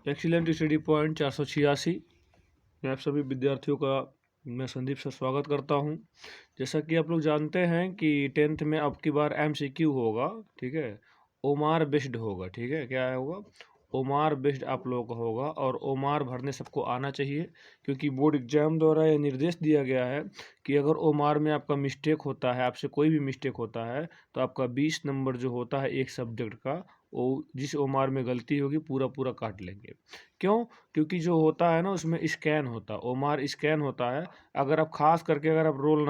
Excellent study point 486 में आप सभी विद्यार्थियों का मैं संदीप सर स्वागत करता हूं। जैसा कि आप लोग जानते हैं कि 10th में अब की बार एमसीक्यू होगा, ठीक है। ओमार बेस्ड होगा, ठीक है। क्या होगा? ओमार बेस्ड आप लोगों का होगा, और ओमार भरने सबको आना चाहिए, क्योंकि बोर्ड एग्जाम द्वारा यह निर्देश दिया गया है कि अगर ओमार में आपका मिस्टेक होता है, आपसे कोई भी मिस्टेक होता है, तो आपका 20 नंबर जो होता है एक सब्जेक्ट का, वो जिस ओमार में गलती होगी पूरा पूरा काट लेंगे। क्यों? क्योंकि जो होता है ना उसमें स्कैन होता है, ओमार स्कैन होता है। अगर आप खास करके अगर आप रोल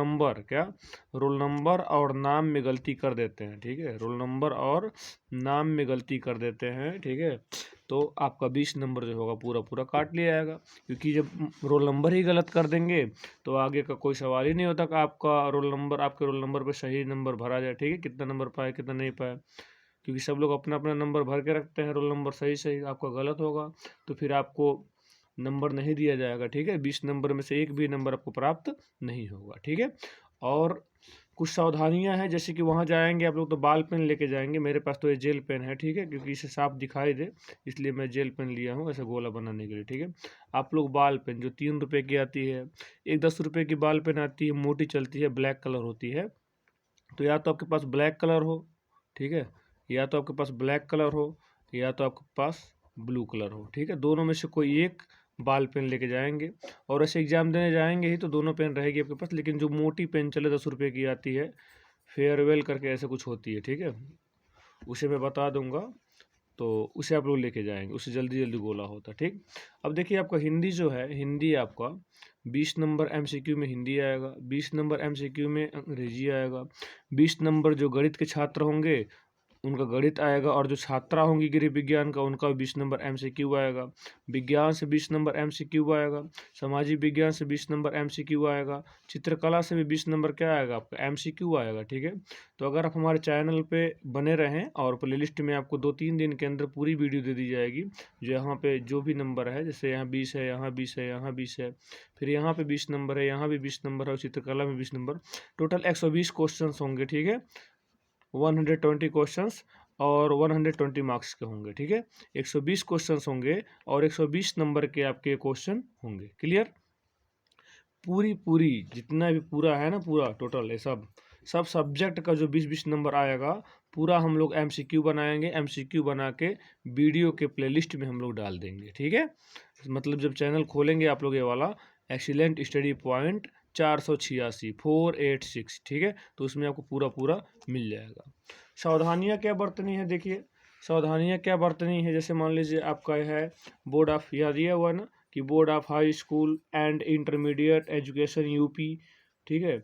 नंबर और नाम में गलती कर देते हैं, ठीक है, रोल नंबर और नाम में गलती कर देते हैं, ठीक है, तो आपका 20 नंबर जो होगा पूरा पूरा काट लिया जाएगा। क्योंकि जब रोल नंबर ही गलत कर देंगे तो आगे का कोई सवाल ही नहीं होता कि आपके रोल नंबर पे सही नंबर भरा जाए, ठीक है, कितना नंबर पाए कितना नहीं पाए। क्योंकि सब लोग अपना अपना नंबर भर के रखते हैं, रोल नंबर सही सही, आपका गलत होगा तो फिर आपको नंबर नहीं दिया जाएगा, ठीक है। 20 नंबर में से एक भी नंबर आपको प्राप्त नहीं होगा, ठीक है। और कुछ सावधानियां हैं, जैसे कि वहाँ जाएंगे आप लोग तो बाल पेन लेके जाएंगे। मेरे पास तो ये जेल पेन है, ठीक है, क्योंकि इसे साफ दिखाई दे इसलिए मैं जेल पेन लिया हूँ ऐसे गोला बनाने के लिए, ठीक है। आप लोग बाल पेन जो 3 रुपए की आती है, एक 10 रुपए की बाल पेन आती है, मोटी चलती है, ब्लैक कलर होती है, तो या तो आपके पास ब्लैक कलर हो, ठीक है, या तो आपके पास ब्लैक कलर हो, या तो आपके पास ब्लू कलर हो, ठीक है। दोनों में से कोई एक बाल पेन लेके जाएंगे, और ऐसे एग्जाम देने जाएंगे ही तो दोनों पेन रहेगी आपके पास। लेकिन जो मोटी पेन चले 10 रुपए की आती है, फेयरवेल करके ऐसे कुछ होती है, ठीक है, उसे मैं बता दूंगा, तो उसे आप लोग लेके जाएंगे, उससे जल्दी जल्दी गोला होता है, ठीक। अब देखिए आपका हिंदी जो है, हिंदी आपका 20 नंबर एमसीक्यू में हिंदी आएगा, 20 नंबर एमसीक्यू में अंग्रेजी आएगा, 20 नंबर जो गणित के छात्र होंगे उनका गणित आएगा, और जो छात्रा होंगी गृह विज्ञान का उनका 20 नंबर एमसीक्यू आएगा, विज्ञान से 20 नंबर एमसीक्यू आएगा, सामाजिक विज्ञान से 20 नंबर एमसीक्यू आएगा, चित्रकला से भी 20 नंबर क्या आएगा आपका एमसीक्यू आएगा, ठीक है। तो अगर आप हमारे चैनल पे बने रहें, और प्लेलिस्ट में आपको 2-3 दिन के अंदर पूरी वीडियो दे दी जाएगी, जो यहाँ पे जो भी नंबर है, जैसे यहाँ 20 है, यहाँ 20 है, यहाँ 20 है, फिर यहाँ पे 20 नंबर है, यहाँ भी 20 नंबर है, और चित्रकला में 20 नंबर, टोटल 120 क्वेश्चन होंगे, ठीक है। 120 क्वेश्चंस और 120 मार्क्स के होंगे, ठीक है। 120 क्वेश्चंस होंगे और 120 नंबर के आपके क्वेश्चन होंगे। क्लियर? पूरी पूरी जितना भी पूरा है ना, पूरा टोटल ये सब सब्जेक्ट का जो 20-20 नंबर आएगा, पूरा हम लोग एमसीक्यू बनाएंगे, एमसीक्यू बना के वीडियो के प्लेलिस्ट में हम लोग डाल देंगे, ठीक है। मतलब जब चैनल खोलेंगे आप लोग ये वाला एक्सीलेंट स्टडी पॉइंट 486, ठीक है, तो उसमें आपको पूरा पूरा मिल जाएगा। सावधानियां क्या बरतनी है, देखिए सावधानियां क्या बरतनी है। जैसे मान लीजिए आपका है बोर्ड ऑफ, यह दिया हुआ ना कि board of high school and intermediate education UP, ठीक है,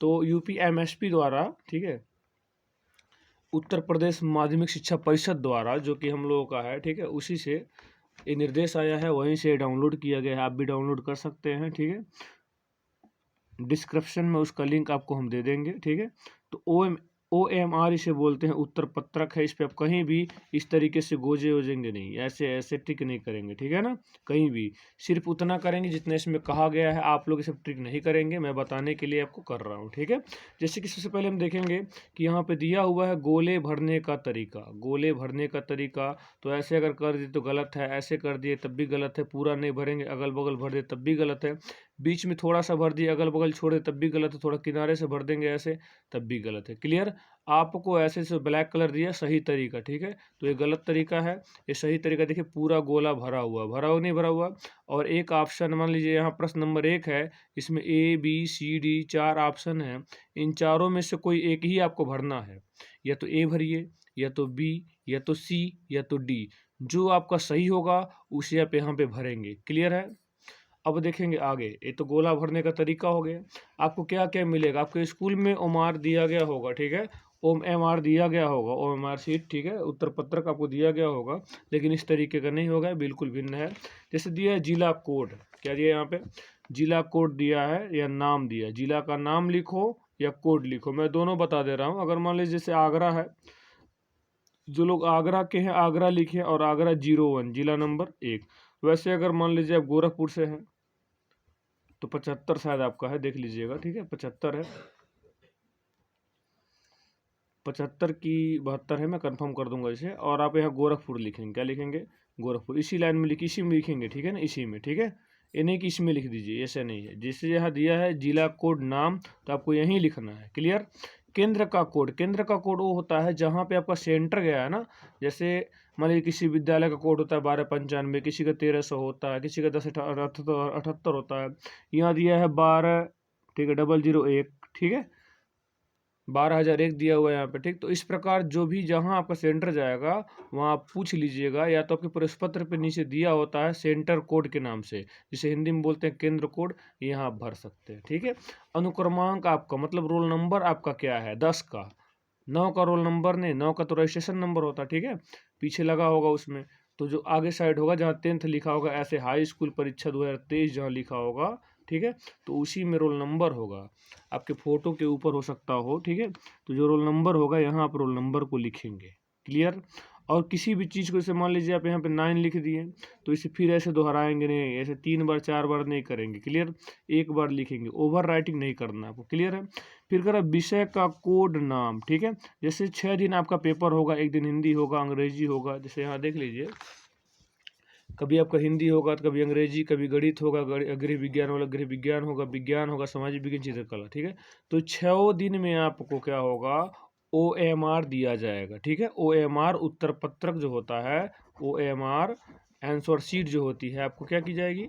तो यूपी एमएसपी द्वारा, ठीक है, उत्तर प्रदेश माध्यमिक शिक्षा परिषद द्वारा, जो कि हम लोगों का है, ठीक है, उसी से ये निर्देश आया है, वहीं से डाउनलोड किया गया है, आप भी डाउनलोड कर सकते हैं, ठीक है। डिस्क्रिप्शन में उसका लिंक आपको हम दे देंगे, ठीक है। तो OMR इसे बोलते हैं, उत्तर पत्रक है। इस पे आप कहीं भी इस तरीके से गोजे वोजेंगे नहीं, ऐसे ऐसे ट्रिक नहीं करेंगे, ठीक है ना। कहीं भी सिर्फ उतना करेंगे जितना इसमें कहा गया है, आप लोग इसे ट्रिक नहीं करेंगे, मैं बताने के लिए आपको कर रहा हूँ, ठीक है। जैसे कि सबसे पहले हम देखेंगे कि यहाँ पे दिया हुआ है गोले भरने का तरीका, गोले भरने का तरीका। तो ऐसे अगर कर दिए तो गलत है, ऐसे कर दिए तब भी गलत है, पूरा नहीं भरेंगे अगल बगल भर दिए तब भी गलत है, बीच में थोड़ा सा भर दिए अगल बगल छोड़े तब भी गलत है, थोड़ा किनारे से भर देंगे ऐसे तब भी गलत है। क्लियर? आपको ऐसे से ब्लैक कलर दिया सही तरीका, ठीक है, तो ये गलत तरीका है, ये सही तरीका देखिए पूरा गोला भरा हुआ नहीं भरा हुआ। और एक ऑप्शन मान लीजिए यहाँ प्रश्न नंबर 1 है, इसमें ABCD 4 ऑप्शन है, इन चारों में से कोई एक ही आपको भरना है, या तो A भरिए, या तो B, या तो C, या तो D। जो आपका सही होगा उसे आप यहाँ पे भरेंगे। क्लियर है? अब देखेंगे आगे, ये तो गोला भरने का तरीका हो गया। आपको क्या क्या मिलेगा, आपके स्कूल में ओमार दिया गया होगा, ठीक है, OMR दिया गया होगा, OMR शीट, ठीक है, उत्तर पत्रक आपको दिया गया होगा, लेकिन इस तरीके का नहीं होगा, बिल्कुल भिन्न है। जैसे दिया है जिला कोड, क्या दिया है यहाँ पे, जिला कोड दिया है या नाम दिया है, जिला का नाम लिखो या कोड लिखो, मैं दोनों बता दे रहा हूँ। अगर मान लीजिए जैसे आगरा है, जो लोग आगरा के हैं आगरा लिखे, और आगरा 01 जिला नंबर 1। वैसे अगर मान लीजिए आप गोरखपुर से हैं तो 75 शायद आपका है, देख लीजिएगा, ठीक है, 75 है। 75 की 72 है, मैं कंफर्म कर दूंगा इसे। और आप यहाँ गोरखपुर लिखेंगे, क्या लिखेंगे, गोरखपुर, इसी लाइन में इसी में लिखेंगे, ठीक है ना, इसी में, ठीक है। ये नहीं कि इसमें लिख दीजिए, ऐसा नहीं है। जैसे यहाँ दिया है जिला कोड नाम, तो आपको यहीं लिखना है, क्लियर। केंद्र का कोड, केंद्र का कोड वो होता है जहाँ पे आपका सेंटर गया है ना। जैसे मान लीजिए किसी विद्यालय का कोड होता है 1295, किसी का 1300 होता है, किसी का 1078 होता है। यहाँ दिया है 12, ठीक है, 001, ठीक है, 12,001 दिया हुआ है यहाँ पे, ठीक। तो इस प्रकार जो भी जहाँ आपका सेंटर जाएगा वहाँ आप पूछ लीजिएगा, या तो आपके प्रवेश पत्र पे नीचे दिया होता है सेंटर कोड के नाम से, जिसे हिंदी में बोलते हैं केंद्र कोड, यहाँ आप भर सकते हैं, ठीक है। अनुक्रमांक आपका मतलब रोल नंबर आपका क्या है, 10 का, 9 का रोल नंबर नहीं, 9 का तो रजिस्ट्रेशन नंबर होता है, ठीक है, पीछे लगा होगा उसमें। तो जो आगे साइड होगा जहाँ 10th लिखा होगा, ऐसे हाई स्कूल परीक्षा 2023 जहाँ लिखा होगा, ठीक है, तो उसी में रोल नंबर होगा। आपके फोटो के ऊपर हो सकता हो, ठीक है। तो जो रोल नंबर होगा यहाँ आप रोल नंबर को लिखेंगे, क्लियर। और किसी भी चीज़ को, जैसे मान लीजिए आप यहाँ पे 9 लिख दिए, तो इसे फिर ऐसे दोहराएंगे नहीं, ऐसे 3 बार 4 बार नहीं करेंगे, क्लियर। एक बार लिखेंगे, ओवर राइटिंग नहीं करना आपको, क्लियर है। फिर करा विषय का कोड नाम, ठीक है। जैसे 6 दिन आपका पेपर होगा, एक दिन हिंदी होगा, अंग्रेजी होगा। जैसे यहाँ देख लीजिए, कभी आपका हिंदी होगा तो कभी अंग्रेजी, कभी गणित होगा, गृह विज्ञान वाला गृह विज्ञान होगा, विज्ञान होगा, सामाजिक विज्ञान, चित्रकला, ठीक है। तो 6 दिन में आपको क्या होगा, OMR दिया जाएगा, ठीक है। OMR उत्तर पत्रक जो होता है, OMR आंसर शीट जो होती है, आपको क्या की जाएगी,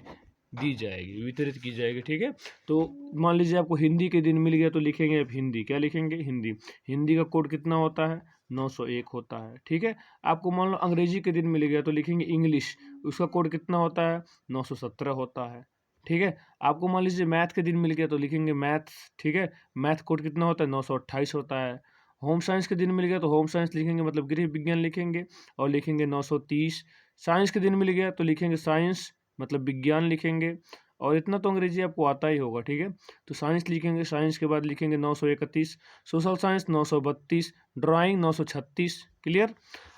दी जाएगी, वितरित की जाएगी, ठीक है। तो मान लीजिए आपको हिंदी के दिन मिल गया, तो लिखेंगे आप हिंदी, क्या लिखेंगे, हिंदी। हिंदी का कोड कितना होता है, 901 होता है, ठीक है। आपको मान लो अंग्रेजी के दिन मिल गया, तो लिखेंगे इंग्लिश, उसका कोड कितना होता है, 917 होता है, ठीक है। आपको मान लीजिए मैथ के दिन मिल गया, तो लिखेंगे मैथ्स, ठीक है, मैथ कोड कितना होता है, 928 होता है। होम साइंस के दिन मिल गया, तो होम साइंस लिखेंगे, मतलब गृह विज्ञान लिखेंगे, और लिखेंगे 930। साइंस के दिन मिल गया, तो लिखेंगे साइंस, मतलब विज्ञान लिखेंगे। और इतना तो अंग्रेजी आपको आता ही होगा, ठीक है। तो साइंस लिखेंगे, साइंस के बाद लिखेंगे 931, सोशल साइंस 932, ड्राइंग 936, क्लियर।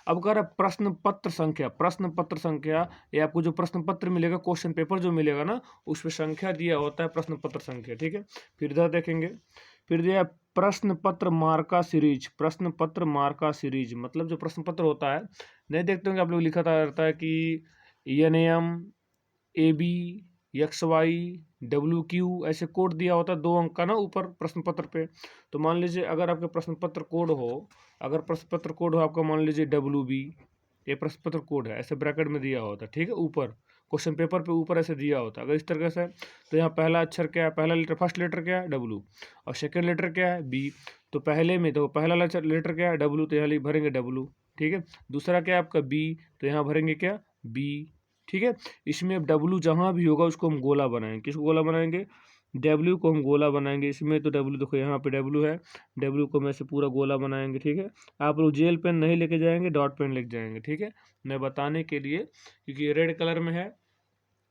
अब कह रहा है प्रश्न पत्र संख्या, प्रश्न पत्र संख्या, ये आपको जो प्रश्न पत्र मिलेगा, क्वेश्चन पेपर जो मिलेगा ना, उस पर संख्या दिया होता है, प्रश्न पत्र संख्या, ठीक है। फिर इधर देखेंगे, फिर दिया प्रश्न पत्र मार्का सीरीज, प्रश्न पत्र मार्का सीरीज मतलब जो प्रश्न पत्र होता है, नहीं देखते होंगे आप लोग, लिखा रहता है कि NAM AB XY WQ, ऐसे कोड दिया होता है 2 अंक का ना ऊपर प्रश्न पत्र पे। तो मान लीजिए अगर आपके प्रश्न पत्र कोड हो, अगर प्रश्न पत्र कोड हो आपका, मान लीजिए WB, ये प्रश्न पत्र कोड है, ऐसे ब्रैकेट में दिया होता है, ठीक है, ऊपर क्वेश्चन पेपर पे ऊपर ऐसे दिया होता है। अगर इस तरह से, तो यहाँ पहला अक्षर क्या है, पहला लेटर, फर्स्ट लेटर क्या है, W, और सेकेंड लेटर क्या है, B। तो पहले में तो पहला लेटर क्या है, W, तो यहाँ भरेंगे W, ठीक है। दूसरा क्या है आपका B, तो यहाँ भरेंगे क्या, B, ठीक है। इसमें अब W जहाँ भी होगा उसको हम गोला बनाएंगे, किसको गोला बनाएंगे, W को हम गोला बनाएंगे। इसमें तो W देखो, यहाँ पे W है, W को मैं से पूरा गोला बनाएंगे, ठीक है। आप लोग जेल पेन नहीं लेके जाएंगे, डॉट पेन लेके जाएंगे, ठीक है, मैं बताने के लिए, क्योंकि ये रेड कलर में है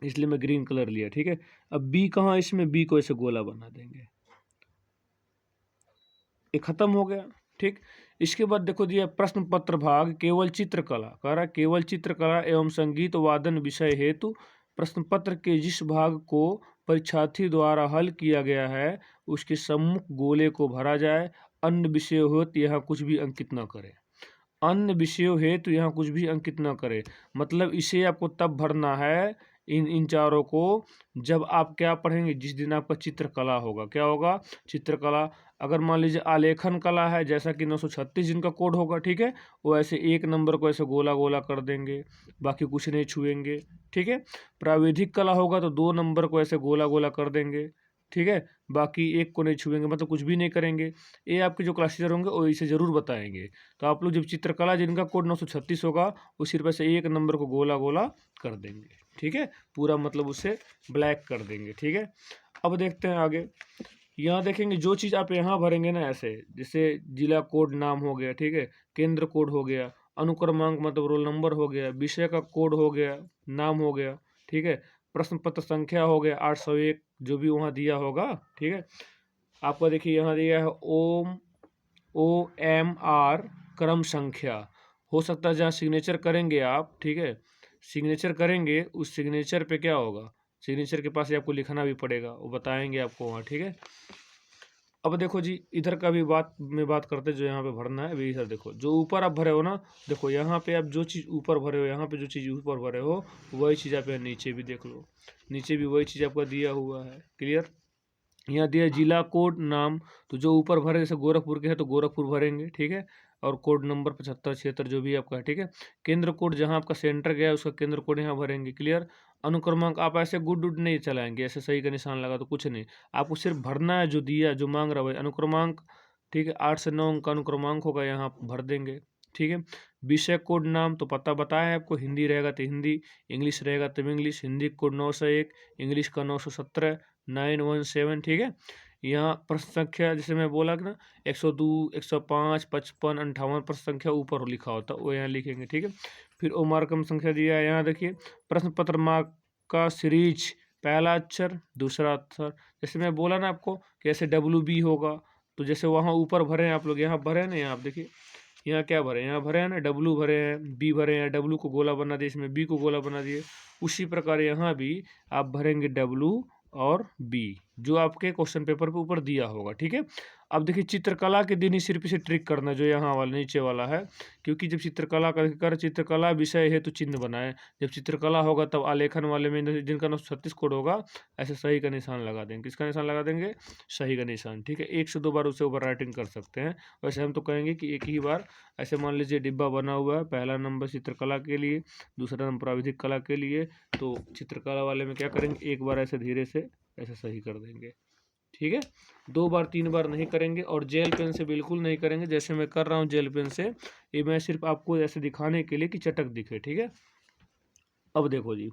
इसलिए मैं ग्रीन कलर लिया, ठीक है। अब B कहाँ, इसमें B को ऐसे गोला बना देंगे, ये खत्म हो गया, ठीक। इसके बाद देखो दिया प्रश्न पत्र भाग केवल चित्रकला, कह रहा है केवल चित्रकला एवं संगीत वादन विषय हेतु प्रश्न पत्र के जिस भाग को परीक्षार्थी द्वारा हल किया गया है उसके सम्मुख गोले को भरा जाए, अन्य विषय हो तो यहाँ कुछ भी अंकित न करें, अन्य विषयों हेतु यहाँ कुछ भी अंकित न करें। मतलब इसे आपको तब भरना है, इन चारों को, जब आप क्या पढ़ेंगे, जिस दिन आपका चित्रकला होगा, क्या होगा, चित्रकला। अगर मान लीजिए आलेखन कला है, जैसा कि 936 जिनका कोड होगा, ठीक है, वो ऐसे एक नंबर को ऐसे गोला गोला कर देंगे, बाकी कुछ नहीं छुएंगे, ठीक है। प्राविधिक कला होगा तो 2 नंबर को ऐसे गोला गोला कर देंगे, ठीक है, बाकी एक को नहीं छुएंगे, मतलब कुछ भी नहीं करेंगे। ये आपके जो क्लास टीचर होंगे वो इसे ज़रूर बताएंगे। तो आप लोग जब चित्रकला जिनका कोड 936 होगा वो सिर्फ ऐसे एक नंबर को गोला गोला कर देंगे, ठीक है, पूरा मतलब उसे ब्लैक कर देंगे, ठीक है। अब देखते हैं आगे, यहाँ देखेंगे जो चीज़ आप यहाँ भरेंगे ना, ऐसे जैसे जिला कोड नाम हो गया, ठीक है, केंद्र कोड हो गया, अनुक्रमांक मतलब रोल नंबर हो गया, विषय का कोड हो गया, नाम हो गया, ठीक है, प्रश्न पत्र संख्या हो गया 801 जो भी वहाँ दिया होगा, ठीक है। आपका देखिए यहाँ दिया है OMR क्रम संख्या, हो सकता है जहाँ सिग्नेचर करेंगे आप, ठीक है, सिग्नेचर करेंगे उस सिग्नेचर पे क्या होगा, सिग्नेचर के पास ही आपको लिखना भी पड़ेगा, वो बताएंगे आपको वहाँ, ठीक है। अब देखो जी, इधर का भी बात करते जो यहाँ पे भरना है अभी। इधर देखो, जो ऊपर आप भरे हो ना, देखो यहाँ पे आप जो चीज़ ऊपर भरे हो, यहाँ पे जो चीज़ ऊपर भरे हो वही चीज़ आप यहाँ नीचे भी देख लो, नीचे भी वही चीज़ आपका दिया हुआ है। क्लियर? यहाँ दिया जिला कोड नाम, तो जो ऊपर भरे जैसे गोरखपुर के है तो गोरखपुर भरेंगे, ठीक है। और कोड नंबर 75 76 जो भी आपका है, ठीक है। केंद्र कोड जहाँ आपका सेंटर गया है उसका केंद्र कोड यहाँ भरेंगे। क्लियर? अनुक्रमांक आप ऐसे गुड उड नहीं चलाएंगे, ऐसे सही का निशान लगा तो कुछ नहीं, आपको सिर्फ भरना है जो दिया, जो मांग रहा है भाई अनुक्रमांक, ठीक है। 8 से 9 अंक का अनुक्रमांक होगा, यहाँ आप भर देंगे, ठीक है। विषय कोड नाम तो पता बताया आपको, हिंदी रहेगा तो हिंदी, इंग्लिश रहेगा तो इंग्लिश। हिंदी कोड 901, इंग्लिश का 917 917, ठीक है। यहाँ प्रश्न संख्या जैसे मैं बोला कि ना 102 105 55 58 प्रश्न संख्या ऊपर लिखा होता है वो यहाँ लिखेंगे, ठीक है। फिर ओ मार्कम संख्या दिया है, यहाँ देखिए प्रश्न पत्र मार्क का सीरीज, पहला अक्षर दूसरा अक्षर, जैसे मैं बोला ना आपको कि ऐसे WB होगा, तो जैसे वहाँ ऊपर भरे हैं आप लोग, यहाँ भरे हैं ना, यहाँ आप देखिए यहाँ क्या भरे, यहाँ भरे हैं ना W भरे हैं, B भरे हैं, W को गोला बना दिए, इसमें B को गोला बना दिए। उसी प्रकार यहाँ भी आप भरेंगे W और B, जो आपके क्वेश्चन पेपर पे ऊपर दिया होगा, ठीक है। अब देखिए चित्रकला के दिन ही सिर्फ इसे ट्रिक करना जो यहाँ वाला नीचे वाला है, क्योंकि जब चित्रकला कर चित्रकला विषय है तो चिन्ह बनाए, जब चित्रकला होगा तब आलेखन वाले में जिनका 936 कोड होगा ऐसे सही का निशान लगा देंगे। किसका निशान लगा देंगे? सही का निशान, ठीक है। 1 से 2 बार उसे ओवर राइटिंग कर सकते हैं, वैसे हम तो कहेंगे कि एक ही बार। ऐसे मान लीजिए डिब्बा बना हुआ है, पहला नंबर चित्रकला के लिए, दूसरा नंबर प्राविधिक कला के लिए, तो चित्रकला वाले में क्या करेंगे, एक बार ऐसे धीरे से ऐसे सही कर देंगे, ठीक है। 2 बार 3 बार नहीं करेंगे, और जेल पेन से बिल्कुल नहीं करेंगे जैसे मैं कर रहा हूँ जेल पेन से, ये मैं सिर्फ आपको ऐसे दिखाने के लिए कि चटक दिखे, ठीक है। अब देखो जी,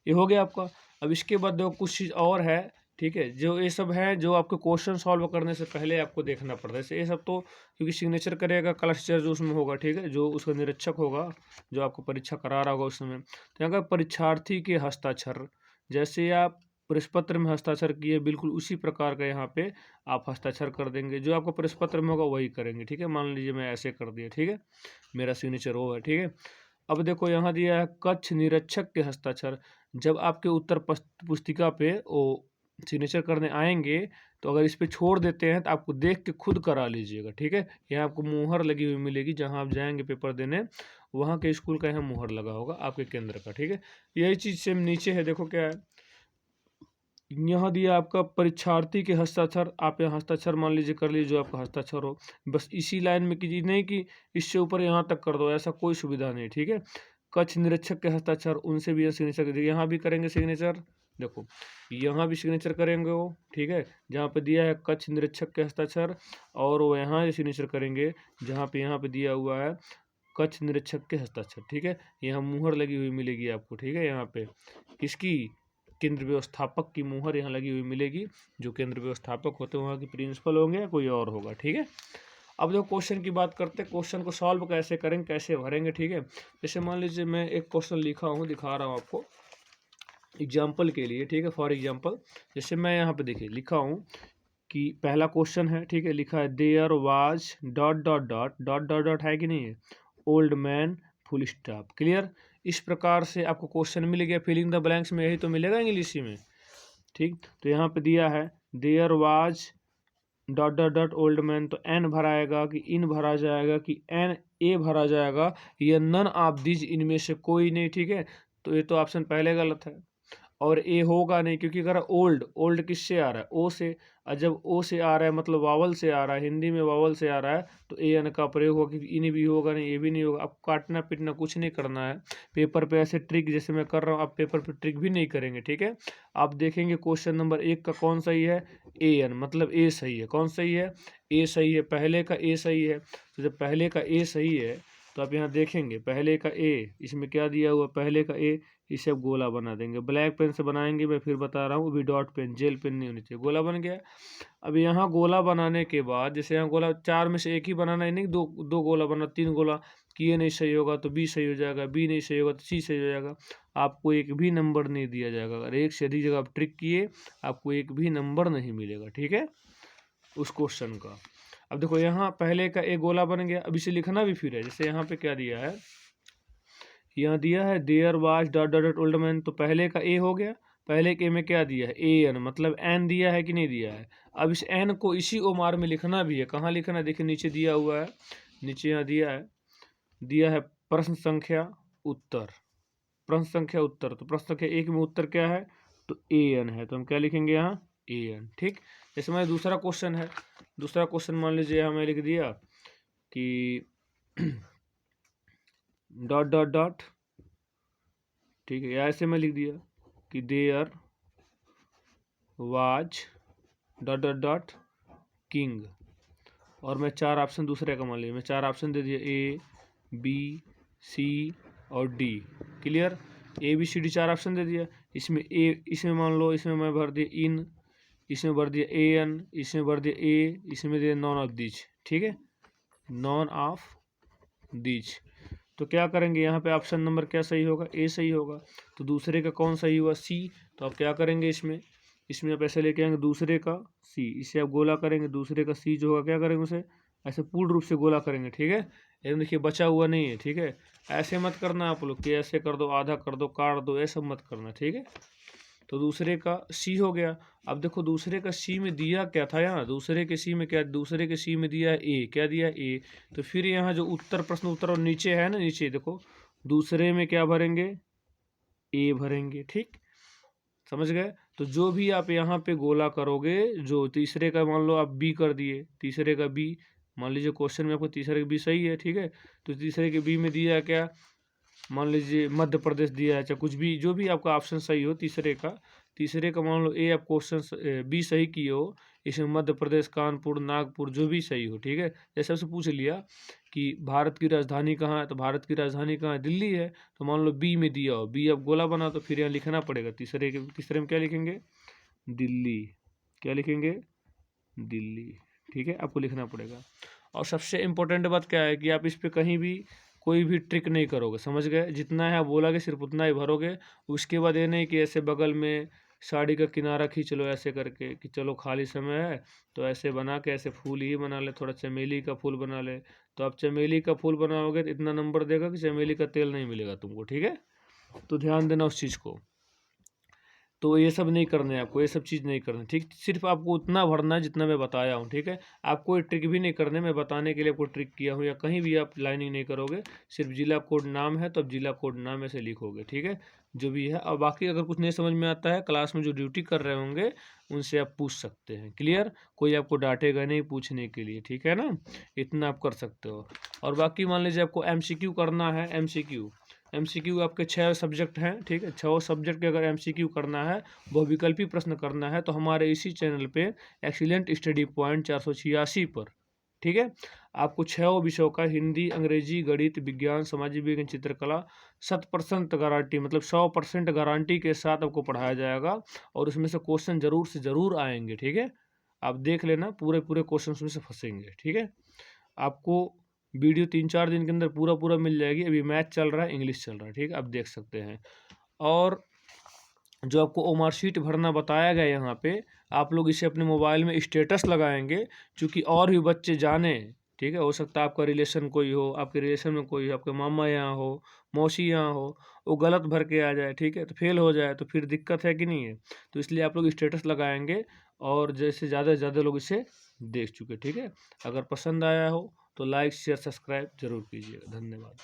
ये हो गया आपका। अब इसके बाद देखो कुछ चीज़ और है, ठीक है, जो ये सब है जो आपको क्वेश्चन सॉल्व करने से पहले आपको देखना पड़ता है। जैसे ये सब तो क्योंकि सिग्नेचर करेगा क्लास टीचर जो उसमें होगा, ठीक है, जो उसका निरीक्षक होगा, जो आपको परीक्षा करा रहा होगा उस समय, तो यहाँ का परीक्षार्थी के हस्ताक्षर, जैसे आप प्रश्न पत्र में हस्ताक्षर किए बिल्कुल उसी प्रकार का यहाँ पे आप हस्ताक्षर कर देंगे, जो आपको प्रश्न पत्र में होगा वही करेंगे, ठीक है। मान लीजिए मैं ऐसे कर दिया, ठीक है, मेरा सिग्नेचर वो है, ठीक है। अब देखो यहाँ दिया है कक्ष निरीक्षक के हस्ताक्षर, जब आपके उत्तर पुस्तिका पे वो सिग्नेचर करने आएंगे तो अगर इस पे छोड़ देते हैं तो आपको देख के खुद करा लीजिएगा, ठीक है। यहाँ आपको मुहर लगी हुई मिलेगी, जहाँ आप जाएंगे पेपर देने वहाँ के स्कूल का यहाँ मुहर लगा होगा आपके केंद्र का, ठीक है। यही चीज़ सेम नीचे है, देखो क्या है, यहाँ दिया आपका परीक्षार्थी के हस्ताक्षर, आप यहाँ हस्ताक्षर मान लीजिए कर लीजिए जो आपका हस्ताक्षर हो, बस इसी लाइन में कीजिए, नहीं कि इससे ऊपर यहाँ तक कर दो, ऐसा कोई सुविधा नहीं, ठीक है। कक्ष निरीक्षक के हस्ताक्षर, उनसे भी सिग्नेचर, यहाँ भी करेंगे सिग्नेचर, देखो यहाँ भी सिग्नेचर करेंगे वो, ठीक है, जहाँ पे दिया है कक्ष निरीक्षक के हस्ताक्षर, और वो यहाँ सिग्नेचर करेंगे जहाँ पे यहाँ पे दिया हुआ है कक्ष निरीक्षक के हस्ताक्षर, ठीक है। यहाँ मुहर लगी हुई मिलेगी आपको, ठीक है, यहाँ पे किसकी, केंद्र व्यवस्थापक की मुहर यहाँ लगी हुई मिलेगी, जो केंद्र व्यवस्थापक होते हैं वहाँ के प्रिंसिपल होंगे या कोई और होगा, ठीक है। अब जो क्वेश्चन की बात करते हैं, क्वेश्चन को सॉल्व कैसे करेंगे, कैसे भरेंगे, ठीक है। जैसे मान लीजिए मैं एक क्वेश्चन लिखा हूँ, दिखा रहा हूँ आपको एग्जाम्पल के लिए, ठीक है, फॉर एग्जाम्पल। जैसे मैं यहाँ पे देखिए लिखा हूँ कि पहला क्वेश्चन है, ठीक है, लिखा है there was dot dot dot dot dot dot, है कि नहीं है, old man full stop. Clear? इस प्रकार से आपको क्वेश्चन मिल गया, फिलिंग द ब्लैंक्स में यही तो मिलेगा इंग्लिश में, ठीक। तो यहाँ पे दिया है there was dot dot dot old man, तो एन भराएगा कि इन भरा जाएगा कि एन ए भरा जाएगा, ये नन ऑफ दीज, इनमें से कोई नहीं, ठीक है। तो ये तो ऑप्शन पहले गलत है, और ए होगा नहीं, क्योंकि अगर ओल्ड ओल्ड किससे आ रहा है, ओ से, और जब ओ से आ रहा है मतलब वावल से आ रहा है, हिंदी में वावल से आ रहा है, तो ए एन का प्रयोग होगा, क्योंकि इन भी होगा नहीं, ए भी नहीं होगा। अब काटना पीटना कुछ नहीं करना है पेपर पे, ऐसे ट्रिक जैसे मैं कर रहा हूँ आप पेपर पे ट्रिक भी नहीं करेंगे, ठीक है। आप देखेंगे क्वेश्चन नंबर 1 का कौन सही है, ए एन मतलब ए सही है, कौन सही है, ए सही है, पहले का ए सही है। तो जब पहले का ए सही है तो आप यहाँ देखेंगे पहले का ए, इसमें क्या दिया हुआ, पहले का ए, इसे अब गोला बना देंगे, ब्लैक पेन से बनाएंगे, मैं फिर बता रहा हूँ, वो भी डॉट पेन, जेल पेन नहीं होनी चाहिए, गोला बन गया। अब यहाँ गोला बनाने के बाद जैसे यहाँ गोला 4 में से एक ही बनाना है, नहीं दो दो गोला बना, 3 गोला किए नहीं सही होगा तो बी सही हो जाएगा, बी नहीं सही होगा तो सी सही हो जाएगा, आपको एक भी नंबर नहीं दिया जाएगा। अगर एक से अधिक जगह आप ट्रिक किए आपको एक भी नंबर नहीं मिलेगा, ठीक है, उस क्वेश्चन का। अब देखो यहाँ पहले का एक गोला बन गया, अब इसे लिखना भी फिर है, जैसे यहाँ पे क्या दिया है, यहाँ दिया है there was dot dot dot old man, तो पहले का ए हो गया, पहले के में क्या दिया है, ए एन, मतलब एन दिया है कि नहीं दिया है। अब इस एन को इसी ओमार में लिखना भी है। कहाँ लिखना है, देखिए नीचे दिया हुआ है, नीचे यहाँ दिया है प्रश्न संख्या उत्तर, प्रश्न संख्या उत्तर। तो प्रश्न संख्या 1 में उत्तर क्या है, तो ए एन है, तो हम क्या लिखेंगे यहाँ, ए एन। ठीक, जैसे हमारा दूसरा क्वेश्चन है, दूसरा क्वेश्चन मान लीजिए हमें लिख दिया कि डॉट डॉट डॉट, ठीक है, या ऐसे मैं लिख दिया कि there was dot dot dot king, और मैं 4 ऑप्शन दूसरे का मान लिया, मैं 4 ऑप्शन दे दिया, ए बी सी और D. Clear, A B C D 4 option दे दिया। इसमें मान लो, इसमें मैं भर दिया इन, इसमें भर दिया ए एन, इसमें भर दिया ए, इसमें दिया नॉन ऑफ दीज। ठीक है, नॉन ऑफ दीज। तो क्या करेंगे यहाँ पे, ऑप्शन नंबर क्या सही होगा, ए सही होगा। तो दूसरे का कौन सही हुआ, सी। तो आप क्या करेंगे, इसमें आप ऐसे लेके आएंगे दूसरे का सी, इसे आप गोला करेंगे, दूसरे का सी जो होगा क्या करेंगे, उसे ऐसे पूर्ण रूप से गोला करेंगे। ठीक है, एकदम देखिए बचा हुआ नहीं है। ठीक है, ऐसे मत करना आप लोग कि ऐसे कर दो, आधा कर दो, काट दो, ऐसा मत करना। ठीक है, तो दूसरे का सी हो गया। अब देखो दूसरे का सी में दिया क्या था, यहाँ दूसरे के सी में क्या, दूसरे के सी में दिया है ए, क्या दिया है ए। तो फिर यहाँ जो उत्तर, प्रश्न उत्तर और नीचे है ना, नीचे देखो दूसरे में क्या भरेंगे, ए भरेंगे। ठीक, समझ गए। तो जो भी आप यहाँ पे गोला करोगे, जो तीसरे का मान लो आप बी कर दिए, तीसरे का बी, मान लीजिए क्वेश्चन में आपको तीसरे का बी सही है। ठीक है, तो तीसरे के बी में दिया है क्या, मान लीजिए मध्य प्रदेश दिया है, चाहे कुछ भी, जो भी आपका ऑप्शन सही हो तीसरे का मान लो ए आप क्वेश्चन बी सही किए हो, इसमें मध्य प्रदेश, कानपुर, नागपुर जो भी सही हो। ठीक है, जैसे आपसे पूछ लिया कि भारत की राजधानी कहाँ है, तो भारत की राजधानी कहाँ है, दिल्ली है। तो मान लो बी में दिया हो, बी आप गोला बना, तो फिर यहाँ लिखना पड़ेगा तीसरे में क्या लिखेंगे, दिल्ली। क्या लिखेंगे, दिल्ली। ठीक है, आपको लिखना पड़ेगा। और सबसे इम्पोर्टेंट बात क्या है कि आप इस पर कहीं भी कोई भी ट्रिक नहीं करोगे, समझ गए। जितना है आप बोलोगे सिर्फ उतना ही भरोगे। उसके बाद ये नहीं कि ऐसे बगल में साड़ी का किनारा खींच लो ऐसे करके कि चलो खाली समय है तो ऐसे बना के ऐसे फूल ही बना ले, थोड़ा चमेली का फूल बना ले। तो आप चमेली का फूल बनाओगे तो इतना नंबर देगा कि चमेली का तेल नहीं मिलेगा तुमको। ठीक है, तो ध्यान देना उस चीज़ को। तो ये सब नहीं करना है आपको, ये सब चीज़ नहीं करना। ठीक, सिर्फ आपको उतना भरना है जितना मैं बताया हूँ। ठीक है, आप कोई ट्रिक भी नहीं करने, मैं बताने के लिए आपको ट्रिक किया हूँ। या कहीं भी आप लाइनिंग नहीं करोगे, सिर्फ जिला कोड नाम है तो अब जिला कोड नाम ऐसे लिखोगे। ठीक है, जो भी है। और बाकी अगर कुछ नहीं समझ में आता है, क्लास में जो ड्यूटी कर रहे होंगे उनसे आप पूछ सकते हैं। क्लियर, कोई आपको डांटेगा नहीं पूछने के लिए। ठीक है ना, इतना आप कर सकते हो। और बाकी मान लीजिए आपको MCQ करना है, MCQ आपके 6 सब्जेक्ट हैं। ठीक है, 6 सब्जेक्ट के अगर MCQ करना है, बहुविकल्पी प्रश्न करना है, तो हमारे इसी चैनल पे एक्सीलेंट स्टडी पॉइंट 486 पर, ठीक है, आपको 6 विषयों का हिंदी, अंग्रेजी, गणित, विज्ञान, सामाजिक विज्ञान, चित्रकला 100% गारंटी, मतलब 100% गारंटी के साथ आपको पढ़ाया जाएगा। और उसमें से क्वेश्चन जरूर से ज़रूर आएंगे। ठीक है, आप देख लेना, पूरे पूरे क्वेश्चन उसमें से फंसेंगे। ठीक है, आपको वीडियो 3-4 दिन के अंदर पूरा मिल जाएगी। अभी मैथ चल रहा है, इंग्लिश चल रहा है। ठीक है, आप देख सकते हैं। और जो आपको ओमार शीट भरना बताया गया यहाँ पे, आप लोग इसे अपने मोबाइल में स्टेटस लगाएंगे, क्योंकि और भी बच्चे जाने। ठीक है, हो सकता है आपका रिलेशन कोई हो, आपके रिलेशन में कोई हो, आपके मामा यहाँ हो, मौसी यहाँ हो, वो गलत भर के आ जाए, ठीक है, तो फेल हो जाए तो फिर दिक्कत है कि नहीं है। तो इसलिए आप लोग स्टेटस लगाएंगे, और जैसे ज़्यादा से ज़्यादा लोग इसे देख चुके। ठीक है, अगर पसंद आया हो तो लाइक शेयर सब्सक्राइब जरूर कीजिएगा। धन्यवाद।